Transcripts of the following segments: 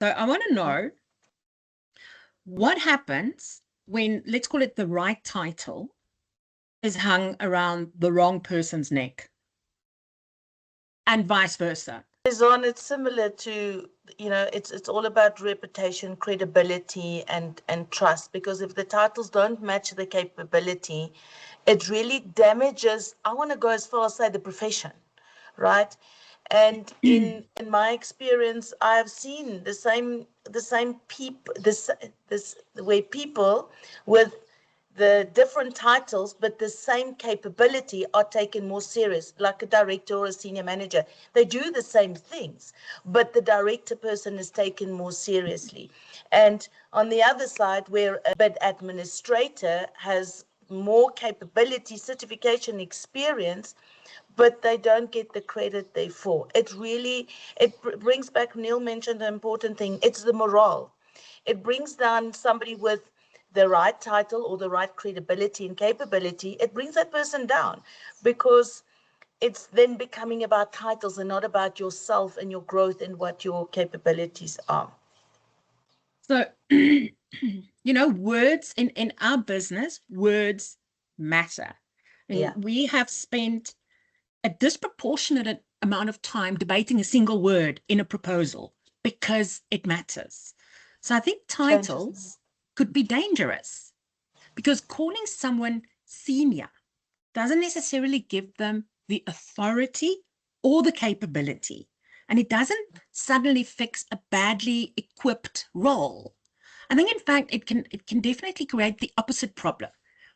So I want to know what happens when, let's call it, the right title is hung around the wrong person's neck, and vice versa. It's similar to, it's all about reputation, credibility, and trust. Because if the titles don't match the capability, it really damages, I want to go as far as say, the profession, right? And in my experience, I've seen the same people, this way people with the different titles but the same capability are taken more serious, like a director or a senior manager. They do the same things, but the director person is taken more seriously. And on the other side, where a bid administrator has more capability, certification, experience, but they don't get the credit they for. It brings back, Neil mentioned an important thing, it's the morale. It brings down somebody with the right title or the right credibility and capability. It brings that person down because it's then becoming about titles and not about yourself and your growth and what your capabilities are. So, words in our business, words matter. And we have spent a disproportionate amount of time debating a single word in a proposal because it matters. So I think titles could be dangerous because calling someone senior doesn't necessarily give them the authority or the capability. And it doesn't suddenly fix a badly equipped role. I think, in fact, it can definitely create the opposite problem.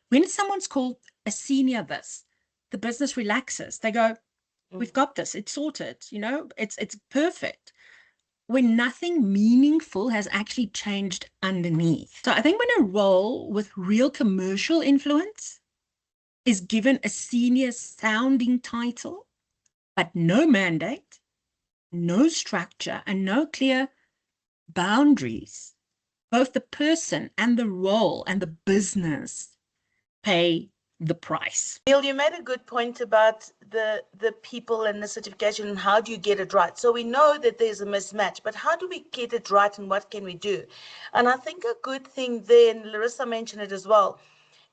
When someone's called a senior this, the business relaxes. They go, we've got this, it's sorted, it's perfect. When nothing meaningful has actually changed underneath. So I think when a role with real commercial influence is given a senior sounding title, but no mandate, no structure, and no clear boundaries, both the person and the role and the business pay the price. Neil, you made a good point about the people and the certification and how do you get it right. So we know that there's a mismatch, but how do we get it right and what can we do? And I think a good thing there, and Larissa mentioned it as well,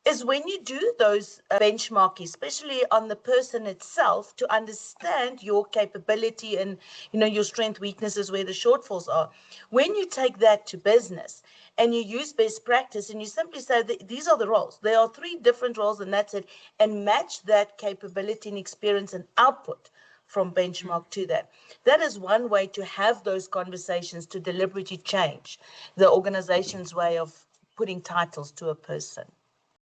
is when you do those benchmarking, especially on the person itself, to understand your capability and your strength, weaknesses, where the shortfalls are. When you take that to business and you use best practice and you simply say these are the roles, there are 3 different roles and that's it, and match that capability and experience and output from benchmark to that. That is one way to have those conversations to deliberately change the organization's way of putting titles to a person.